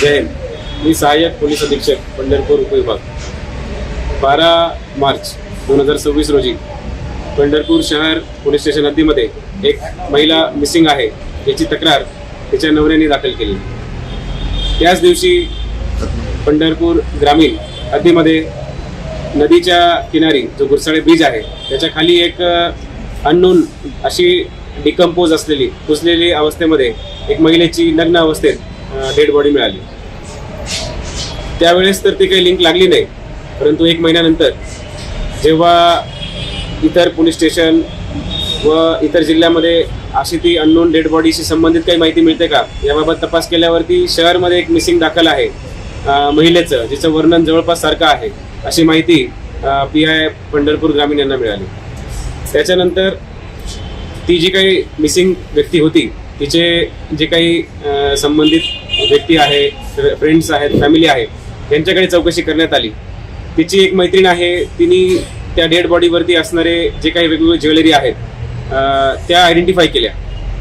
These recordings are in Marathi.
जय हिंद. मी सहाय्यक पोलीस अधीक्षक पंढरपूर उपविभाग. 12 मार्च 2026 रोजी पंढरपूर शहर पोलीस स्टेशन हद्दीमध्ये एक महिला मिसिंग आहे याची तक्रार तिच्या नवऱ्याने दाखल केली. त्याच दिवशी पंढरपूर ग्रामीण हद्दीमध्ये नदीच्या किनारी जो गुरसाळे ब्रिज आहे त्याच्या खाली एक अननोन अशी डिकम्पोज असलेली कुजलेली अवस्थेमध्ये एक महिलेची नग्न अवस्थेत डेड बॉडी मिळाली. त्यावेळेस तर ती काही लिंक लागली नाही, परंतु 1 महिन्यानंतर जेव्हा इतर पोलीस स्टेशन व इतर जिल्ह्यामध्ये अशी ती अननोन डेड बॉडीशी संबंधित काही माहिती मिळते का याबाबत तपास केल्यावरती शहरमध्ये एक मिसिंग दाखल आहे महिलेचं, जिचं वर्णन जवळपास सारखं आहे अशी माहिती PI पंढरपूर ग्रामीण यांना मिळाली. त्याच्यानंतर ती जी काही मिसिंग व्यक्ती होती तिचे जे काही संबंधित व्यक्ती आहे, फ्रेंड्स आहेत, फॅमिली आहे, यांच्याकडे चौकशी करण्यात आली. तिची एक मैत्रीण आहे, तिने त्या डेड बॉडीवरती असणारे जे काही वेगवेगळे ज्वेलरी आहेत त्या आयडेंटिफाय केल्या.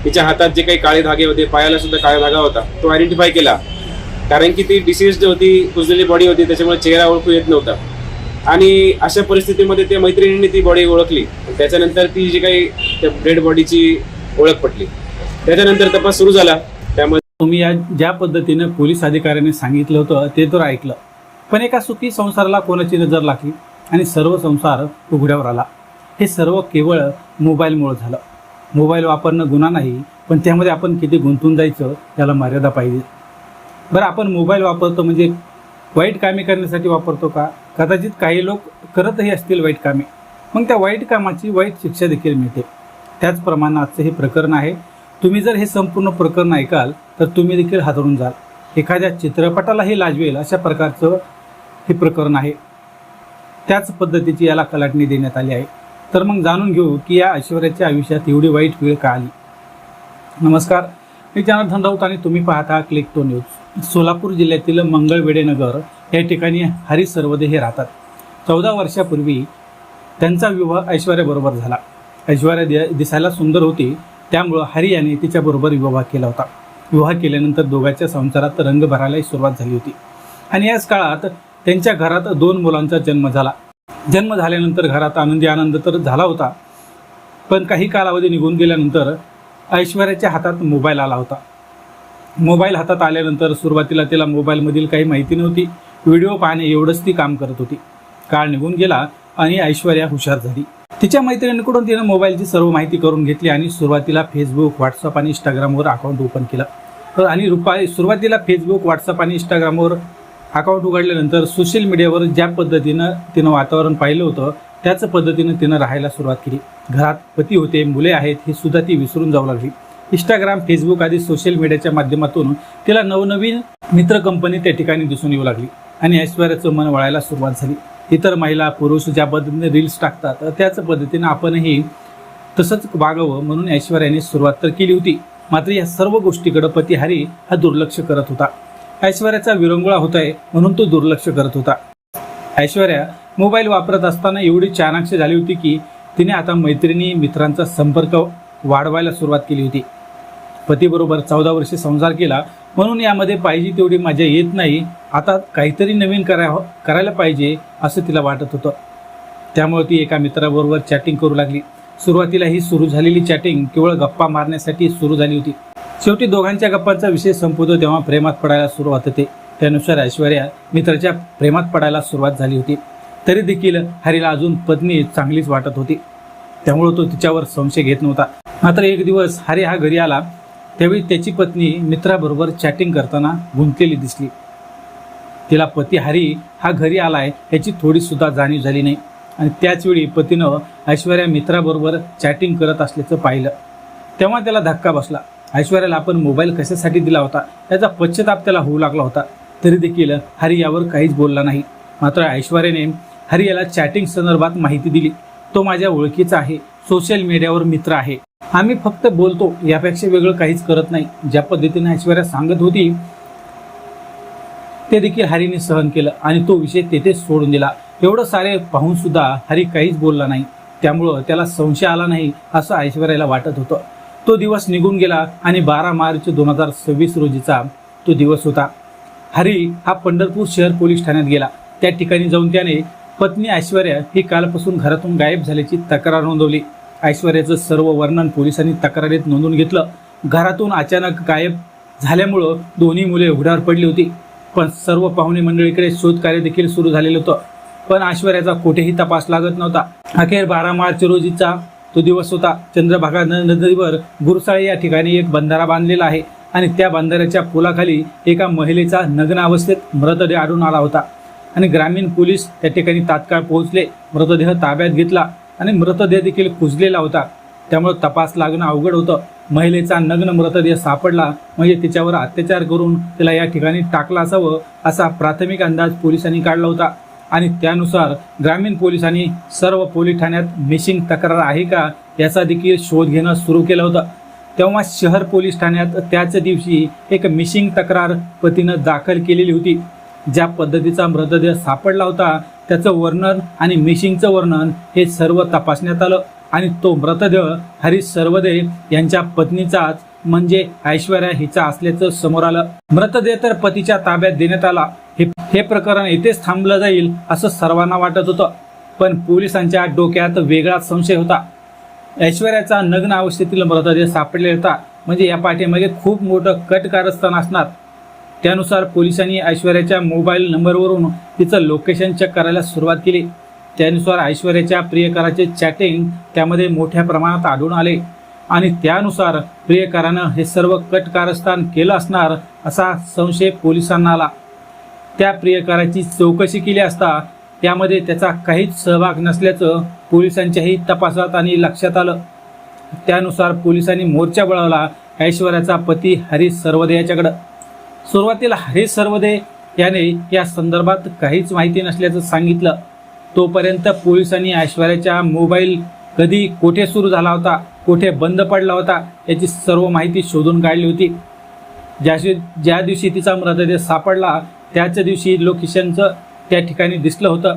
तिच्या हातात जे काही काळे धागे होते, पायाला सुद्धा काळा धागा होता, तो आयडेंटिफाय केला. कारण की ती डिसीज्ड होती, कुजलेली बॉडी होती, त्याच्यामुळे चेहरा ओळखू येत नव्हता. आणि अशा परिस्थितीमध्ये त्या मैत्रिणींनी ती बॉडी ओळखली. त्याच्यानंतर ती जी काही त्या डेड बॉडीची ओळख पटली. त्याच्यानंतर तपास सुरू झाला. त्यामध्ये तुम्ही ज्या पद्धतीनं पोलीस अधिकाऱ्यांनी सांगितलं होतं ते तर ऐकलं, पण एका सुखी संसाराला कोणाची नजर लागली आणि सर्व संसार उघड्यावर आला. हे सर्व केवळ मोबाईलमुळे झालं. मोबाईल वापरणं गुन्हा नाही, पण त्यामध्ये आपण किती गुंतून जायचं याला मर्यादा पाहिजे. बरं, आपण मोबाईल वापरतो म्हणजे वाईट कामे करण्यासाठी वापरतो का? कदाचित काही लोक करतही असतील वाईट कामे, मग त्या वाईट कामाची वाईट शिक्षा देखील मिळते. त्याचप्रमाणे आजचं हे प्रकरण आहे. तुम्ही जर हे संपूर्ण प्रकरण ऐकाल तर तुम्ही देखील हादरून जाल. एखाद्या चित्रपटालाही लाजवेल अशा प्रकारचं हे प्रकरण आहे. त्याच पद्धतीची याला कलाटणी देण्यात आली आहे. तर मग जाणून घेऊ की या ऐश्वर्याच्या आयुष्यात एवढी वाईट वेळ का आली. नमस्कार, मी जनार्दन राऊत आणि तुम्ही पाहता क्लिक टू न्यूज. सोलापूर जिल्ह्यातील मंगळवेढेनगर या ठिकाणी हरी सरवदे हे राहतात. 14 वर्षापूर्वी त्यांचा विवाह ऐश्वर्याबरोबर झाला. ऐश्वर्या दिसायला सुंदर होती, त्यामुळं हरी याने तिच्याबरोबर विवाह केला होता. विवाह केल्यानंतर दोघांच्या संसारात रंग भरायलाही सुरुवात झाली होती. आणि याच काळात त्यांच्या घरात 2 मुलांचा जन्म झाला. जन्म झाल्यानंतर घरात आनंदी आनंद तर झाला होता, पण काही कालावधी निघून गेल्यानंतर ऐश्वर्याच्या हातात मोबाईल आला होता. मोबाईल हातात आल्यानंतर सुरुवातीला तिला मोबाईलमधील काही माहिती नव्हती. व्हिडिओ पाहणे एवढंच ती काम करत होती. काळ निघून गेला आणि ऐश्वर्या हुशार झाली. तिच्या मैत्रिणीकडून तिनं मोबाईलची सर्व माहिती करून घेतली आणि सुरुवातीला फेसबुक, व्हॉट्सअप आणि इंस्टाग्रामवर अकाउंट ओपन केलं. आणि सुरुवातीला फेसबुक, व्हॉट्सअप आणि इंस्टाग्रामवर अकाउंट उघडल्यानंतर सोशल मीडियावर ज्या पद्धतीनं तिनं वातावरण पाहिलं होतं त्याच पद्धतीनं तिनं राहायला सुरुवात केली. घरात पती होते, मुले आहेत हे सुद्धा ती विसरून जाऊ लागली. इंस्टाग्राम, फेसबुक आदी सोशल मीडियाच्या माध्यमातून तिला नवनवीन मित्र कंपनी त्या ठिकाणी दिसून येऊ लागली आणि ऐश्वर्याचं मन वळायला सुरुवात झाली. इतर महिला, पुरुष ज्या पद्धतीने रील्स टाकतात त्याच पद्धतीनं आपणही तसंच वागावं म्हणून ऐश्वर्याने सुरुवात तर केली होती. मात्र या सर्व गोष्टीकडे पती हरी हा दुर्लक्ष करत होता. ऐश्वर्याचा विरंगुळा होत आहे म्हणून तो दुर्लक्ष करत होता. ऐश्वर्या मोबाईल वापरत असताना एवढी चाणाक्ष झाली होती की तिने आता मैत्रिणी, मित्रांचा संपर्क वाढवायला सुरुवात केली होती. पतीबरोबर 14 वर्षे संसार केला म्हणून यामध्ये पाहिजे तेवढी मजा येत नाही. आता काहीतरी नवीन करायला पाहिजे असं तिला वाटत होतं. त्यामुळे ती एका मित्राबरोबर चॅटिंग करू लागली. सुरुवातीला ही सुरू झालेली चॅटिंग केवळ गप्पा मारण्यासाठी सुरू झाली होती. शेवटी दोघांच्या गप्पांचा विषय संपवतो तेव्हा प्रेमात पडायला सुरुवात होते. त्यानुसार ऐश्वर्या मित्राच्या प्रेमात पडायला सुरुवात झाली होती. तरी देखील हरीला अजून पत्नी चांगलीच वाटत होती, त्यामुळे तो तिच्यावर संशय घेत नव्हता. मात्र एक दिवस हरी हा घरी आला त्यावेळी त्याची पत्नी मित्राबरोबर चॅटिंग करताना गुंतलेली दिसली. तिला पती हरी हा घरी आलाय याची थोडी सुद्धा जाणीव झाली नाही. आणि त्याचवेळी पतीनं ऐश्वर्या मित्राबरोबर चॅटिंग करत असल्याचं पाहिलं. तेव्हा त्याला धक्का बसला. ऐश्वर्याला आपण मोबाईल कशासाठी दिला होता याचा पश्चाताप त्याला होऊ लागला होता. तरी देखील हरी यावर काहीच बोलला नाही. मात्र ऐश्वर्याने हरी याला चॅटिंग संदर्भात माहिती दिली. तो माझ्या ओळखीचा आहे, सोशल मीडियावर मित्र आहे, आम्ही फक्त बोलतो, यापेक्षा वेगळं काहीच करत नाही. ज्या पद्धतीने ऐश्वर्या सांगत होती ते देखील हरीने सहन केलं आणि तो विषय तेथेच सोडून दिला. एवढं सारे पाहून सुद्धा हरी काहीच बोलला नाही. त्यामुळं त्याला संशय आला नाही असं ऐश्वर्याला वाटत होतं. तो दिवस निघून गेला आणि 12 मार्च 2026 रोजीचा तो दिवस होता. हरी हा पंढरपूर शहर पोलीस ठाण्यात गेला. त्या ठिकाणी जाऊन त्याने पत्नी ऐश्वर्या ही कालपासून घरातून गायब झाल्याची तक्रार नोंदवली. ऐश्वर्याचं सर्व वर्णन पोलिसांनी तक्रारीत नोंदवून घेतलं. घरातून अचानक गायब झाल्यामुळं दोन्ही मुले उघड्यावर पडली होती. पण सर्व पाहुणे मंडळीकडे शोधकार्य देखील सुरू झालेलं होतं, पण ऐश्वर्याचा कुठेही तपास लागत नव्हता. अखेर 12 मार्च रोजीचा तो दिवस होता. चंद्रभागा नदीवर गुरसाळे या ठिकाणी एक बंधारा बांधलेला आहे आणि त्या बंधाऱ्याच्या पुलाखाली एका महिलेचा नग्न अवस्थेत मृतदेह आढळून आला होता आणि ग्रामीण पोलीस त्या ठिकाणी तात्काळ पोहोचले. मृतदेह ताब्यात घेतला आणि मृतदेह देखील कुजलेला होता, त्यामुळे तपास लागणं अवघड होतं. महिलेचा नग्न मृतदेह सापडला म्हणजे तिच्यावर अत्याचार करून तिला या ठिकाणी टाकला असावं असा प्राथमिक अंदाज पोलिसांनी काढला होता आणि त्यानुसार ग्रामीण पोलिसांनी सर्व पोलीस ठाण्यात मिसिंग तक्रार आहे का याचा देखील शोध घेणं सुरू केलं होतं. तेव्हा शहर पोलीस ठाण्यात त्याच दिवशी एक मिसिंग तक्रार पतीनं दाखल केलेली होती. ज्या पद्धतीचा मृतदेह सापडला होता त्याचं वर्णन आणि मिसिंगचं वर्णन हे सर्व तपासण्यात आलं आणि तो मृतदेह हरीश सरवदे यांच्या पत्नीचाच म्हणजे ऐश्वर्या हिचा असल्याचं समोर आलं. मृतदेह तर पतीच्या ताब्यात देण्यात आला. हे प्रकरण येथेच थांबलं जाईल असं सर्वांना वाटत होतं, पण पोलिसांच्या डोक्यात वेगळाच संशय होता. ऐश्वर्याचा नग्न अवस्थेतील मृतदेह सापडलेला होता म्हणजे या पाठीमागे खूप मोठं कट कारस्थान असणार. त्यानुसार पोलिसांनी ऐश्वर्याच्या मोबाईल नंबरवरून तिचं लोकेशन चेक करायला सुरुवात केली. त्यानुसार ऐश्वर्याच्या प्रियकराचे चॅटिंग त्यामध्ये मोठ्या प्रमाणात आढळून आले आणि त्यानुसार प्रियकरानं हे सर्व कट कारस्थान केलं असणार असा संशय पोलिसांना आला. त्या प्रियकराची चौकशी केली असता त्यामध्ये त्याचा काहीच सहभाग नसल्याचं पोलिसांच्याही तपासात आणि लक्षात आलं. त्यानुसार पोलिसांनी मोर्चा वळवला ऐश्वर्याचा पती हरीश सरवदे याच्याकडं. सुरुवातीला हरीश सरवदे याने या संदर्भात काहीच माहिती नसल्याचं सांगितलं. तोपर्यंत पोलिसांनी ऐश्वर्याचा मोबाईल कधी कोठे सुरू झाला होता, कोठे बंद पडला होता याची सर्व माहिती शोधून काढली होती. ज्या दिवशी तिचा मृतदेह सापडला त्याच दिवशी लोकेशनचं त्या ठिकाणी दिसलं होतं,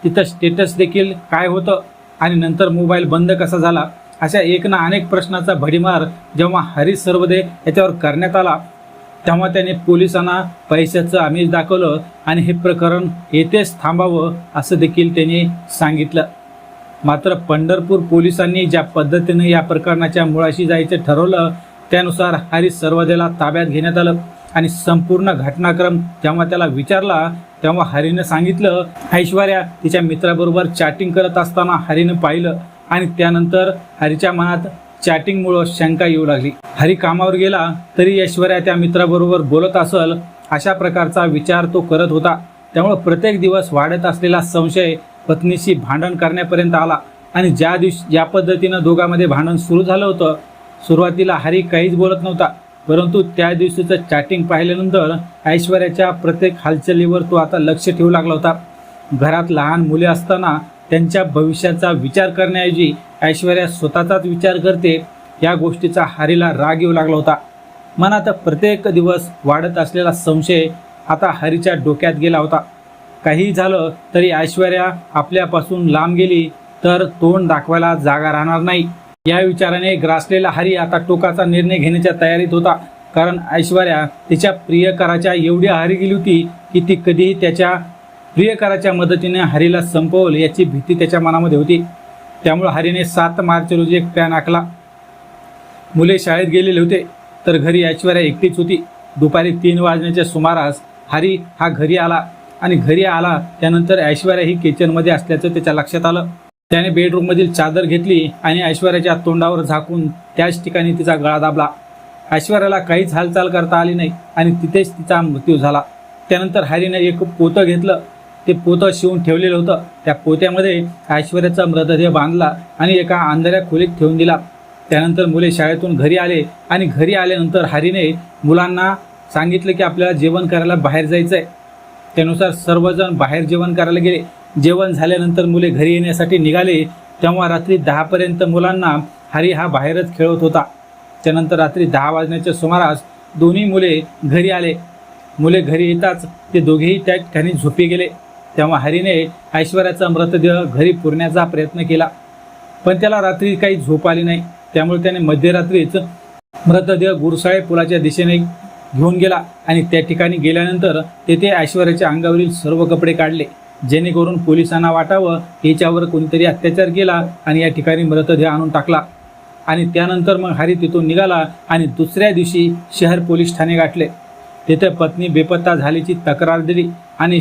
तिथं स्टेटस देखील काय होतं आणि नंतर मोबाईल बंद कसा झाला अशा एक ना अनेक प्रश्नाचा भडीमार जेव्हा हरीश सरवदे याच्यावर करण्यात आला तेव्हा त्याने पोलिसांना पैशाचं आमिष दाखवलं आणि हे प्रकरण येथेच थांबावं असं देखील त्याने सांगितलं. मात्र पंढरपूर पोलिसांनी ज्या पद्धतीने या प्रकरणाच्या मुळाशी जायचं ठरवलं त्यानुसार हरीश सरवदेला ताब्यात घेण्यात आलं आणि संपूर्ण घटनाक्रम जेव्हा त्याला विचारला तेव्हा हरीनं सांगितलं ऐश्वर्या तिच्या मित्राबरोबर चॅटिंग करत असताना हरीनं पाहिलं आणि त्यानंतर हरीच्या मनात चॅटिंगमुळं शंका येऊ लागली. हरी कामावर गेला तरी ऐश्वर्या त्या मित्राबरोबर बोलत असेल अशा प्रकारचा विचार तो करत होता. त्यामुळे प्रत्येक दिवस वाढत असलेला संशय पत्नीशी भांडण करण्यापर्यंत आला आणि ज्या पद्धतीनं दोघांमध्ये भांडण सुरू झालं होतं सुरुवातीला हरी काहीच बोलत नव्हता, परंतु त्या दिवशीचं चॅटिंग पाहिल्यानंतर ऐश्वर्याच्या प्रत्येक हालचालीवर तो आता लक्ष ठेवू लागला होता. घरात लहान मुले असताना त्यांच्या भविष्याचा विचार करण्याऐवजी ऐश्वर्या स्वतःचाच विचार करते या गोष्टीचा हरीला राग येऊ लागला होता. मनात प्रत्येक दिवस वाढत असलेला संशय आता हरीच्या डोक्यात गेला होता. काही झालं तरी ऐश्वर्या आपल्यापासून लांब गेली तर तोंड दाखवायला जागा राहणार नाही या विचाराने ग्रासलेला हरी आता टोकाचा निर्णय घेण्याच्या तयारीत होता. कारण ऐश्वर्या तिच्या प्रियकराच्या एवढी आहारी गेली होती की ती कधीही त्याच्या प्रियकराच्या मदतीने हरीला संपवल याची भीती त्याच्या मनामध्ये होती. त्यामुळे हरीने 7 मार्च रोजी एक प्लॅन आखला. मुले शाळेत गेलेले होते तर घरी ऐश्वर्या एकटीच होती. दुपारी 3 वाजण्याच्या सुमारास हरी हा घरी आला आणि घरी आला त्यानंतर ऐश्वर्या ही किचनमध्ये असल्याचं त्याच्या लक्षात आलं. त्याने बेडरूममधील चादर घेतली आणि ऐश्वर्याच्या तोंडावर झाकून त्याच ठिकाणी तिचा गळा दाबला. ऐश्वर्याला काहीच हालचाल करता आली नाही आणि तिथेच तिचा मृत्यू झाला. त्यानंतर हरीने एक पोतं घेतलं, ते पोतं शिवून ठेवलेलं होतं. त्या पोत्यामध्ये ऐश्वर्याचा मृतदेह बांधला आणि एका अंधाऱ्या खोलीत ठेवून दिला. त्यानंतर मुले शाळेतून घरी आले आणि घरी आल्यानंतर हरीने मुलांना सांगितलं की आपल्याला जेवण करायला बाहेर जायचं आहे. त्यानुसार सर्वजण बाहेर जेवण करायला गेले. जेवण झाल्यानंतर मुले घरी येण्यासाठी निघाले तेव्हा रात्री 10 पर्यंत मुलांना हरी हा बाहेरच खेळत होता. त्यानंतर रात्री 10 वाजण्याच्या सुमारास दोन्ही मुले घरी आले. मुले घरी येताच ते दोघेही त्या ठिकाणी झोपी गेले. तेव्हा हरीने ऐश्वर्याचा मृतदेह घरी पुरण्याचा प्रयत्न केला पण त्याला रात्री काही झोप आली नाही. त्यामुळे त्याने मध्यरात्रीच मृतदेह गुरसाळे पुलाच्या दिशेने घेऊन गेला आणि त्या ठिकाणी गेल्यानंतर तेथे ऐश्वर्याच्या अंगावरील सर्व कपडे काढले, जेणेकरून पोलिसांना वाटावं हिच्यावर कोणीतरी अत्याचार केला आणि या ठिकाणी मृतदेह आणून टाकला. आणि त्यानंतर मग हरी तिथून निघाला आणि दुसऱ्या दिवशी शहर पोलीस ठाणे गाठले. तेथे पत्नी बेपत्ता झाल्याची तक्रार दिली आणि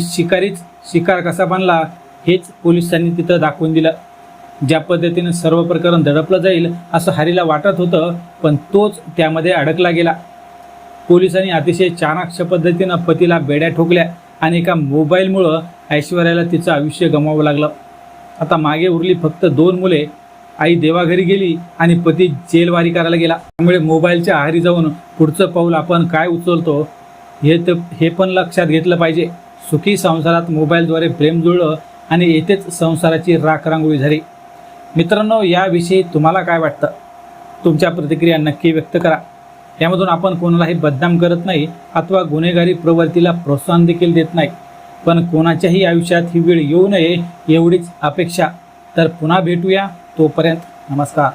शिकार कसा बनला हेच पोलिसांनी तिथं दाखवून दिलं. ज्या पद्धतीनं सर्व प्रकरण दडपलं जाईल असं हरीला वाटत होतं, पण तोच त्यामध्ये अडकला गेला. पोलिसांनी अतिशय चाणाक्ष पद्धतीनं पतीला बेड्या ठोकल्या आणि एका मोबाईलमुळं ऐश्वर्याला तिचं आयुष्य गमावं लागलं. आता मागे उरली फक्त 2 मुले. आई देवाघरी गेली आणि पती जेलवारी करायला गेला. त्यामुळे मोबाईलच्या आहारी जाऊन पुढचं पाऊल आपण काय उचलतो हे पण लक्षात घेतलं पाहिजे. सुखी संसारात मोबाईलद्वारे प्रेम जुळलं आणि येथेच संसाराची राखरांगोळी झाली. मित्रांनो, याविषयी तुम्हाला काय वाटतं? तुमच्या प्रतिक्रिया नक्की व्यक्त करा. यामधून आपण कोणालाही बदनाम करत नाही अथवा गुन्हेगारी प्रवृत्तीला प्रोत्साहन देखील देत नाही, पण कोणाच्याही आयुष्यात ही वेळ येऊ नये एवढीच अपेक्षा. तर पुन्हा भेटूया, तोपर्यंत नमस्कार.